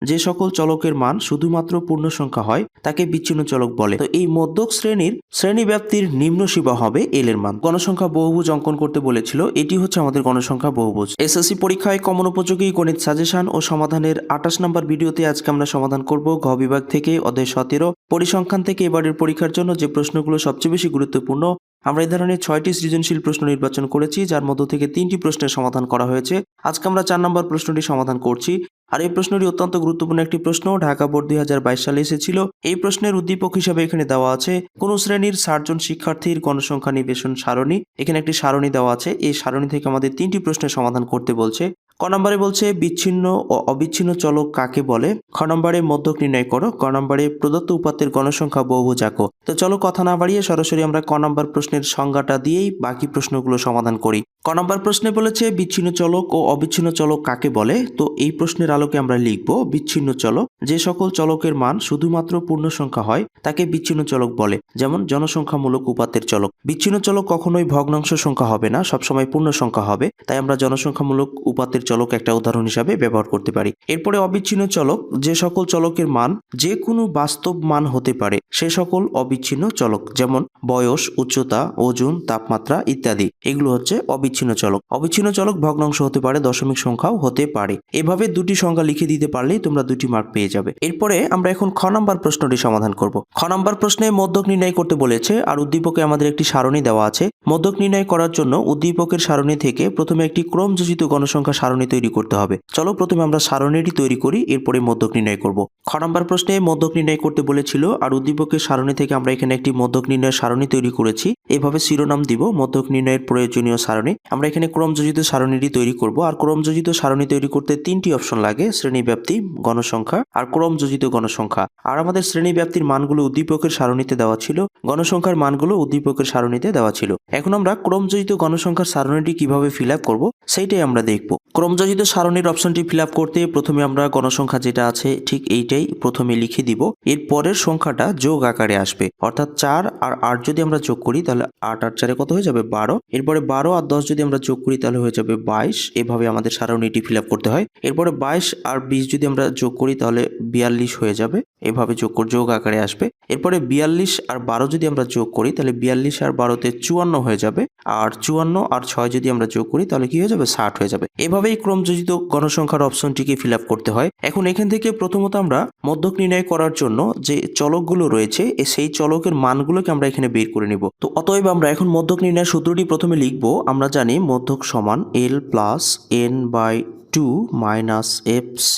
যে সকল চলকের মান শুধুমাত্র পূর্ণ সংখ্যা হয় তাকে বিচ্ছিন্ন চলক বলে। তো এই মধ্যক শ্রেণীর শ্রেণীব্যাপ্তির নিম্ন সীমা হবে এল এর মান। গণসংখ্যা বহুভুজ অঙ্কন করতে বলেছিল, এটি হচ্ছে আমাদের গণসংখ্যা বহুভুজ। এসএসসি পরীক্ষায় কমন উপযোগী গণিত সাজেশন ও সমাধানের 28 নম্বর ভিডিওতে আজকে আমরা সমাধান করব ঘ বিভাগ থেকে অধ্যায় 17 পরিসংখ্যান থেকে এবারের পরীক্ষার জন্য যে প্রশ্নগুলো সবচেয়ে বেশি গুরুত্বপূর্ণ। আমরা এই ধরনের 6টি সৃজনশীল প্রশ্ন নির্বাচন করেছি, যার মধ্য থেকে 3টি প্রশ্নের সমাধান করা হয়েছে। আজকে আমরা 4 নম্বর প্রশ্নটি সমাধান করছি। আর এই প্রশ্নটি অত্যন্ত গুরুত্বপূর্ণ একটি প্রশ্ন, ঢাকা বোর্ড 2022 সালে এসেছিল। এই প্রশ্নের উদ্দীপক হিসাবে এখানে দেওয়া আছে কোন শ্রেণীর 60 জন শিক্ষার্থীর গণসংখ্যা নিবেশন সারণী। এখানে একটি সারণী দেওয়া আছে, এই সারণী থেকে আমাদের 3টি প্রশ্নের সমাধান করতে বলছে। ক নম্বরে বলছে বিচ্ছিন্ন ও অবিচ্ছিন্ন চলক কাকে বলে। খ নম্বরে মধ্যক নির্ণয় করো। ক নম্বরে প্রদত্ত উপাত্তের গণসংখ্যা বহুভুজ আঁকো। তো চলো কথা না বাড়িয়ে সরাসরি আমরা ক নম্বর প্রশ্নের সংজ্ঞাটা দিয়েই বাকি প্রশ্নগুলো সমাধান করি। ক নম্বর প্রশ্নে বলেছে বিচ্ছিন্ন চলক ও অবিচ্ছিন্ন চলক কাকে বলে। তো এই প্রশ্নের আলোকে আমরা লিখব বিচ্ছিন্ন চলক যে সকল চলকের মান শুধুমাত্র পূর্ণ সংখ্যা হয় তাকে বিচ্ছিন্ন চলক বলে, যেমন জনসংখ্যামূলক উপাত্তের চলক। বিচ্ছিন্ন চলক কখনোই ভগ্নাংশ সংখ্যা হবে না, সবসময় পূর্ণ সংখ্যা হবে, তাই আমরা জনসংখ্যামূলক উপাত্তের চলক একটা উদাহরণ হিসাবে ব্যবহার করতে পারি। এরপরে অবিচ্ছিন্ন চলক যে সকল চলকের মান যে কোনো বাস্তব মান হতে পারে সে সকল অবিচ্ছিন্ন চলক, যেমন বয়স, উচ্চতা, ওজন, তাপমাত্রা ইত্যাদি। এগুলো হচ্ছে অবিচ্ছিন্ন চলক। অবিচ্ছিন্ন চলক ভগ্নাংশ হতে পারে, দশমিক সংখ্যাও হতে পারে। এভাবে দুটি সংখ্যা লিখে দিতে পারলেই তোমরা 2টি মার্ক পেয়ে যাবে। এরপরে আমরা এখন খ নম্বর প্রশ্নটি সমাধান করব। খ নম্বর প্রশ্নে মধ্যক নির্ণয় করতে বলেছে আর উদ্দীপকে আমাদের একটি সারণী দেওয়া আছে। মধ্যক নির্ণয় করার জন্য উদ্দীপকের সারণী থেকে প্রথমে একটি ক্রমযোজিত গণসংখ্যা সারণী তৈরি করতে হবে। চলো প্রথমে আমরা সারণীটি তৈরি করি, এরপরে মধ্যক নির্ণয় করব। খ নম্বর প্রশ্নে মধ্যক নির্ণয় করতে বলেছিল আর উদ্দীপকের সারণী থেকে আমরা এখানে একটি মধ্যক নির্ণয়ের সারণী তৈরি করেছি। এভাবে শিরোনাম দিব মধ্যক নির্ণয়ের প্রয়োজনীয় সারণী। আমরা এখানে ক্রমযোজিত সারণীটি তৈরি করব। আর ক্রমযোজিত সারণী তৈরি করতে 3টি অপশন লাগে, শ্রেণীব্যাপ্তি, গণসংখ্যা আর ক্রমযোজিত গণসংখ্যা। আর আমাদের শ্রেণীব্যাপ্তির মানগুলো উদ্দীপকের সারণীতে দেওয়া ছিল, গণসংখ্যার মানগুলো উদ্দীপকের সারণীতে দেওয়া ছিল। এখন আমরা ক্রমযোজিত গণসংখ্যার সারণীটি কিভাবে ফিল আপ করবো সেইটাই আমরা দেখব। ক্রমযোজিত সারণীর অপশনটি ফিল আপ করতে প্রথমে আমরা গণসংখ্যা যেটা আছে ঠিক এইটাই প্রথমে লিখে দিব। এর পরের সংখ্যাটা যোগ আকারে আসবে, অর্থাৎ 4 আর 8 যদি আমরা যোগ করি তাহলে 8 আর 4 কত হয়ে যাবে 12। এরপরে 12 আর 10 যদি আমরা যোগ করি তাহলে হয়ে যাবে 22। এভাবে আমাদের সারণীটি ফিল আপ করতে হয়। এরপরে 22 আর 20 যদি আমরা যোগ করি তাহলে 42 হয়ে যাবে, এভাবে যোগ আকারে আসবে। এরপরে 42 আর 12 যদি আমরা যোগ করি তাহলে 42 আর 12তে 54 হয়ে যাবে, আর 54 আর 6 যদি আমরা যোগ করি তাহলে কি হয়ে যাবে 60 হয়ে যাবে। এভাবেই ক্রমযোজিত গণসংখ্যার অপশনটিকে ফিল আপ করতে হয়। এখন এখান থেকে প্রথমত আমরা মধ্যক নির্ণয় করার জন্য যে চলকগুলো রয়েছে সেই চলকের মানগুলোকে আমরা এখানে বের করে নিব। তো অতএব আমরা এখন মধ্যক নির্ণয়ের সূত্রটি প্রথমে লিখব। আমরা জানি মধ্যক সমান L plus n/2 minus FC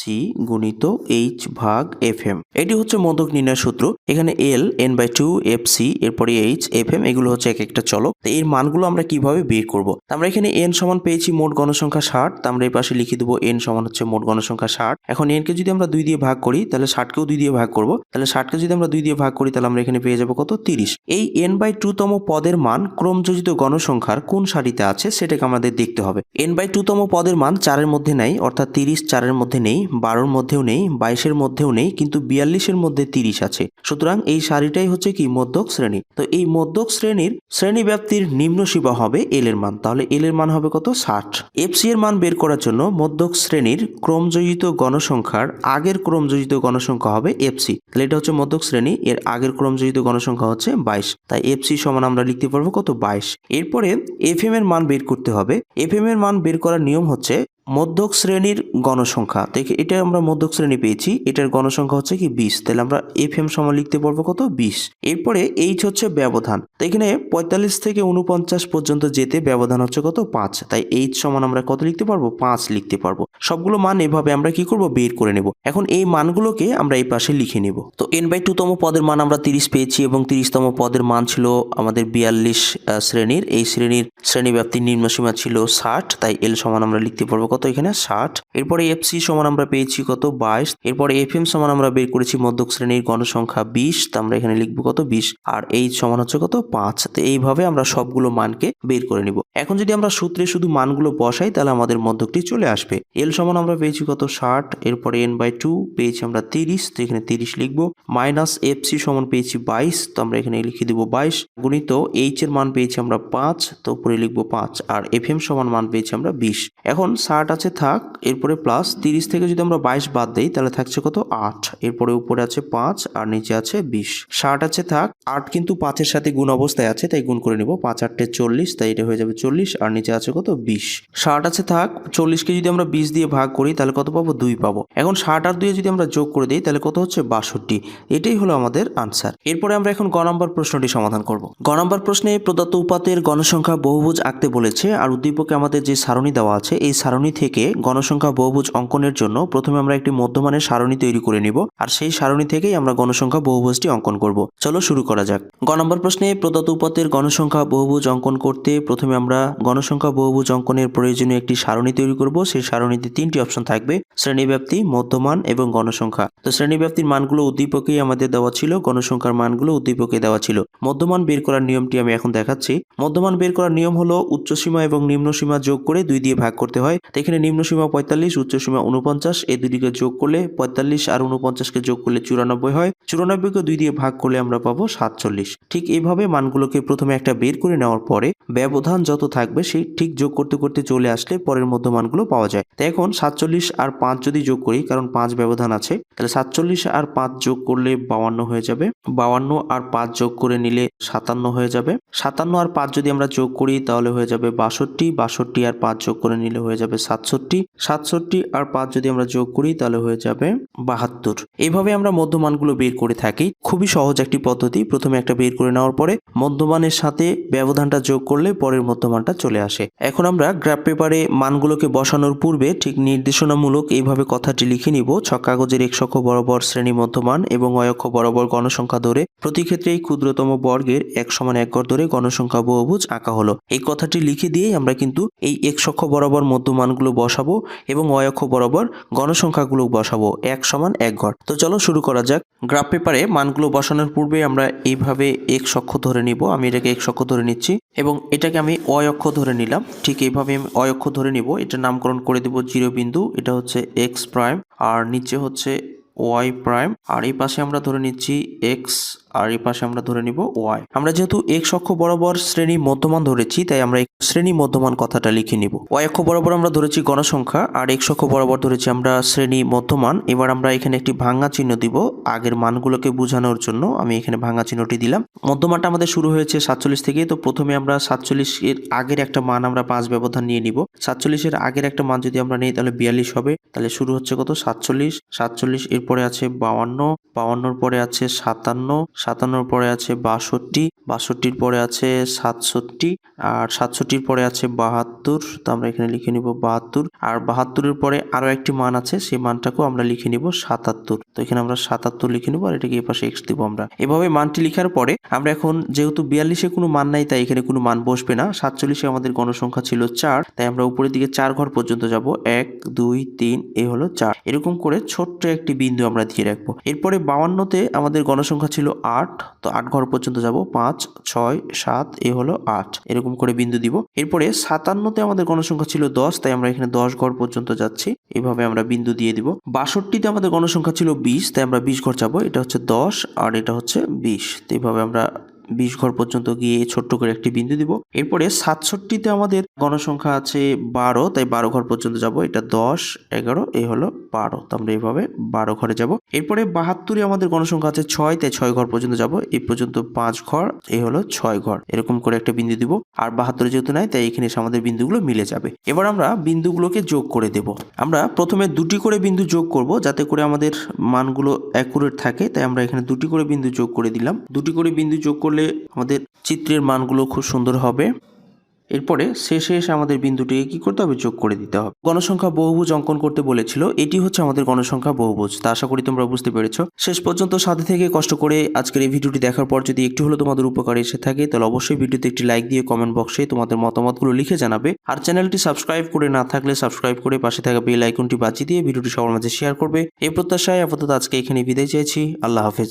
গুণিত H ভাগ FM। এটি হচ্ছে মধ্যক নির্ণয়ের সূত্র। এখানে L n/2 FC এরপরে H FM এগুলো হচ্ছে এক একটা চলক। তো এর মানগুলো আমরা কিভাবে বের করব। আমরা এখানে n সমান পেয়েছি মোট গণসংখ্যা 60। তো আমরা এই পাশে লিখে দেবো n সমান হচ্ছে মোট গণসংখ্যা 60। এখন n কে যদি আমরা 2 দিয়ে ভাগ করি তাহলে 60 কেও 2 দিয়ে ভাগ করব। তাহলে 60 কে যদি আমরা 2 দিয়ে ভাগ করি তাহলে আমরা এখানে পেয়ে যাব কত 30। এই n/2 তম পদের মান ক্রমযোজিত গণসংখ্যার কোন সারিতে আছে সেটাকে আমাদের দেখতে হবে। n/2 তম পদের মান 4 এর মধ্যে নাই, অর্থাৎ 30 4 এর মধ্যে নেই, 12 এর মধ্যেও নেই, 22 এর মধ্যেও নেই, কিন্তু 42 এর মধ্যে 30 আছে। সুতরাং এই সারিটাই হচ্ছে কি মধ্যক শ্রেণী। তো এই মধ্যক শ্রেণীর শ্রেণীব্যাপ্তির নিম্ন সীমা হবে L এর মান। তাহলে L এর মান হবে কত 60। FC এর মান বের করার জন্য মধ্যক শ্রেণীর ক্রমযোজিত গণসংখ্যার আগের ক্রমযোজিত গণসংখ্যা হবে FC। তাহলে এটা হচ্ছে মধ্যক শ্রেণী, এর আগের ক্রমযোজিত গণসংখ্যা হচ্ছে 22। তাই FC সমান আমরা লিখতে পারবো কত 22। এরপরে FM এর মান বের করতে হবে। FM এর মান বের করার নিয়ম হচ্ছে মধ্যক শ্রেণীর গণসংখ্যা দেখে এটা আমরা মধ্যক শ্রেণী পেয়েছি, এটার গণসংখ্যা হচ্ছে কি 20। তাহলে আমরা FM সমান লিখতে পারবো কত 20। এরপরে H হচ্ছে ব্যবধান। তো এখানে 45 থেকে 49 পর্যন্ত যেতে ব্যবধান হচ্ছে কত 5। তাই H সমান আমরা কত লিখতে পারবো 5 লিখতে পারবো। সবগুলো মান এভাবে আমরা কি করব বের করে নেব। এখন এই মানগুলোকে আমরা এই পাশে লিখে নেব। তো n/2 তম পদের মান আমরা 30 পেয়েছি এবং 30 তম পদের মান ছিল আমাদের 42 শ্রেণীর। এই শ্রেণীর শ্রেণীব্যাপ্তির নিম্ন সীমা ছিল 60। তাই L সমান আমরা লিখতে পারবো কত এখানে 60। এরপরে FC সমান আমরা পেয়েছি কত 22। এরপরে FM সমান আমরা বের করেছি মধ্যক শ্রেণীর গণসংখ্যা 20। তো আমরা এখানে লিখবো কত 20। আর H সমান হচ্ছে কত 5। তো এইভাবে আমরা সবগুলো মানকে বের করে নিব। এখন যদি আমরা সূত্রে শুধু মানগুলো বসাই তাহলে আমাদের মধ্যকটি চলে আসবে। L সমান আমরা পেয়েছি কত 60। এরপরে n/2 পেয়েছি আমরা 30। তো এখানে 30 লিখবো। মাইনাস FC সমান পেয়েছি 22। তো আমরা এখানে লিখে দিব 22 গুণিত H এর মান পেয়েছি আমরা 5। তো উপরে লিখবো 5। আর FM সমান মান পেয়েছি আমরা 20। এখন 60 60 আছে থাক, এরপরে প্লাস 30 থেকে যদি আমরা 22 বাদ দেই তাহলে থাকছে কত 8, এরপরে উপরে আছে 5 আর নিচে আছে 20। 60 আছে থাক, 8 কিন্তু 5-এর সাথে গুণ অবস্থায় আছে তাই গুণ করে নিব, 5 8 40, তাই এটা হয়ে যাবে 40 আর নিচে আছে কত 20। 60 আছে থাক, 40কে যদি আমরা 20 দিয়ে ভাগ করি তাহলে কত পাবো 2 পাবো। এখন 60 আর 2 যদি আমরা যোগ করে দিই তাহলে কত হচ্ছে 62। এটাই হলো আমাদের আনসার। এরপরে আমরা এখন গ নম্বর প্রশ্নটি সমাধান করব। গ নম্বর প্রশ্নে প্রদত্ত উপাত্তের গণসংখ্যা বহুভুজ আঁকতে বলেছে আর উদ্দীপকে আমাদের যে সারণী দেওয়া আছে এই সারণী থেকে গণসংখ্যা বহুভুজ অঙ্কনের জন্য প্রথমে আমরা একটি মধ্যমানের সারণী তৈরি করে নিব আর সেই সারণী থেকেই আমরা গণসংখ্যা বহুভুজটি অঙ্কন করব। চলো শুরু করা যাক। গ নম্বর প্রশ্নে প্রদত্ত উপাত্তের গণসংখ্যা বহুভুজ অঙ্কন করতে প্রথমে আমরা গণসংখ্যা বহুভুজ অঙ্কনের প্রয়োজনীয় একটি সারণী তৈরি করব। সেই সারণীতে 3টি অপশন থাকবে, শ্রেণীব্যাপ্তি, মধ্যমান এবং গণসংখ্যা। তো শ্রেণীব্যাপ্তির মানগুলো উদ্দীপকেই আমাদের দেওয়া ছিল, গণসংখ্যার মানগুলো উদ্দীপকে দেওয়া ছিল। মধ্যমান বের করার নিয়মটি আমি এখন দেখাচ্ছি। মধ্যমান বের করার নিয়ম হলো উচ্চসীমা এবং নিম্নসীমা যোগ করে 2 দিয়ে ভাগ করতে হয়। তো এখানে নিম্নসীমা 45, উচ্চসীমা 49, এই দুটিকে যোগ করলে 45 আর 49কে যোগ করলে 94 হয়। 94কে 2 দিয়ে ভাগ করলে আমরা পাবো 47। ঠিক এইভাবে মানগুলোকে প্রথমে একটা বের করে নেওয়ার পরে ব্যবধান যত থাকবে সেই ঠিক যোগ করতে করতে চলে আসলে পরের মধ্যমানগুলো পাওয়া যায়। তো এখন 47 আর 5 যদি যোগ করি, কারণ 5 ব্যবধান আছে, তাহলে 47 আর 5 যোগ করলে 52 হয়ে যাবে। 52 আর 5 যোগ করে নিলে 57 হয়ে যাবে। 57 আর 5 যদি আমরা যোগ করি তাহলে হয়ে যাবে 62। 62 আর 5 যোগ করে নিলে হয়ে যাবে 67। 67 আর 5 যদি আমরা যোগ করি তাহলে হয়ে যাবে 72। এইভাবে আমরা মধ্যমানগুলো বের করে থাকি। খুবই সহজ একটি পদ্ধতি। প্রথমে একটা বের করে নেওয়ার পরে মধ্যমানের সাথে ব্যবধানটা যোগ করলে পরের মধ্যমানটা চলে আসে। এখন আমরা গ্রাফ পেপারে মানগুলোকে বসানোর পূর্বে ঠিক নির্দেশনামূলক এইভাবে কথাটি লিখে নিব। ছক কাগজের এক অক্ষ বরাবর শ্রেণী মধ্যমান এবং অয় অক্ষ বরাবর গণসংখ্যা ধরে প্রতি ক্ষেত্রেই ক্ষুদ্রতম বর্গের 1 = 1 ঘর ধরে গণসংখ্যা বহুভুজ আঁকা হলো। এই কথাটি লিখে দিয়েই আমরা কিন্তু এই এক অক্ষ বরাবর মধ্যমানগুলো বসাবো এবং অয় অক্ষ বরাবর গণসংখ্যাগুলো বসাবো 1 = 1 ঘর। তো চলো শুরু করা যাক। গ্রাফ পেপারে মানগুলো বসানোর পূর্বে আমরা এইভাবে এক অক্ষ ধরে নিব। আমি এটাকে এক অক্ষ ধরে নিচ্ছি এবং এটাকে আমি অয় অক্ষ ধরে নিলাম। ঠিক এইভাবে আমি অয় অক্ষ ধরে নিব। এটা নামকরণ করে দেব 0 বিন্দু, এটা হচ্ছে x প্রাইম আর নিচে হচ্ছে y প্রাইম, আর এই পাশে আমরা ধরে নিচ্ছি x আর এই পাশে আমরা ধরে নিব y। আমরা যেহেতু x অক্ষ বরাবর শ্রেণী মধ্যমান ধরেছি তাই আমরা শ্রেণী মধ্যমান কথাটা লিখে নিব। y অক্ষ বরাবর আমরা ধরেছি গণসংখ্যা আর x অক্ষ বরাবর ধরেছি আমরা শ্রেণী মধ্যমান। এবার আমরা এখানে একটি ভাঙা চিহ্ন দিব আগের মানগুলোকে বোঝানোর জন্য। আমি এখানে ভাঙা চিহ্নটি দিলাম। মধ্যমানটা আমাদের শুরু হয়েছে 47 থেকে। তো প্রথমে আমরা 47 এর আগের একটা মান আমরা 5 ব্যবধান নিয়ে নিব। 47 এর আগের একটা মান যদি আমরা নেই তাহলে 42 হবে। তাহলে শুরু হচ্ছে কত 47, 47 এরপরে আছে 52, 52 পরে আছে 57, 57 পরে আছে 62, 62 পরে আছে 67 আর 67 পরে আছে 72। তো আমরা এখানে লিখে নিব 72 আর 72 এর পরে আরো একটি মান আছে, সেই মানটাকেও আমরা লিখে নিব 77। তো এখানে আমরা 77 লিখে নিব আর এটাকে এই পাশে x দিব আমরা। এভাবে মানটি লেখার পরে আমরা এখন যেহেতু 42 এ কোনো মান নাই তাই এখানে কোনো মান বসবে না। 47 এ আমাদের গণসংখ্যা ছিল 4, তাই আমরা উপরের দিকে 4 ঘর পর্যন্ত যাব। 1 2 3 এই হলো 4। এরকম করে ছোট্ট একটি বিন্দু আমরা দিয়ে রাখবো। এরপরে 52তে আমাদের গণসংখ্যা ছিল 8, তো 8 ঘর পর্যন্ত যাব। 5 6 7 এই হলো 8, এরকম করে বিন্দু দিব। এরপরে 57তে আমাদের গণসংখ্যা ছিল 10, তাই আমরা এখানে 10 ঘর পর্যন্ত যাচ্ছি। এইভাবে আমরা বিন্দু দিয়ে দিব। 62তে আমাদের গণসংখ্যা ছিল 20, তাই আমরা 20 ঘর যাব। এটা হচ্ছে 10 আর এটা হচ্ছে 20। তো এইভাবে আমরা 20 ঘর পর্যন্ত গিয়ে ছোট্ট করে একটি বিন্দু দিব। এরপরে 67তে আমাদের গণসংখ্যা আছে 12, তাই 12 ঘর পর্যন্ত যাব। এটা 10 11 এই হলো 12, তো আমরা এইভাবে 12 ঘরে যাব। এরপরে 72-এ আমাদের গণসংখ্যা আছে 6, তাই 6 ঘর পর্যন্ত যাব। এই পর্যন্ত 5 ঘর, এই হলো 6 ঘর, এরকম করে একটা বিন্দু দিব। আর 72-এ যেহেতু নাই তাই এখানে এসে আমাদের বিন্দুগুলো মিলে যাবে। এবার আমরা বিন্দুগুলোকে যোগ করে দেব। আমরা প্রথমে 2টি করে বিন্দু যোগ করব যাতে করে আমাদের মানগুলো অ্যাকুরেট থাকে, তাই আমরা এখানে 2টি করে বিন্দু যোগ করে দিলাম। 2টি করে বিন্দু যোগ করলে আমাদের চিত্রের মানগুলো খুব সুন্দর হবে। এরপরে শেষে এসে আমাদের বিন্দুটিকে কি করতে হবে, যোগ করে দিতে হবে। গণসংখ্যা বহুভুজ অঙ্কন করতে বলেছিল, এটি হচ্ছে আমাদের গণসংখ্যা বহুভুজ। তা আশা করি তোমরা বুঝতে পেরেছো। শেষ পর্যন্ত সাথে থেকে কষ্ট করে আজকের এই ভিডিওটি দেখার পর যদি একটু হলো তোমাদের উপকারে এসে থাকে তাহলে অবশ্যই ভিডিওতে একটি লাইক দিয়ে কমেন্ট বক্সে তোমাদের মতামতগুলো লিখে জানাবে। আর চ্যানেলটি সাবস্ক্রাইব করে না থাকলে সাবস্ক্রাইব করে পাশে থাকা বেল আইকনটি বাজিয়ে দিয়ে ভিডিওটি সবার মাঝে শেয়ার করবে। এই প্রত্যাশায় আপাতত আজকে এখানে বিদায় চাইছি। আল্লাহ হাফেজ।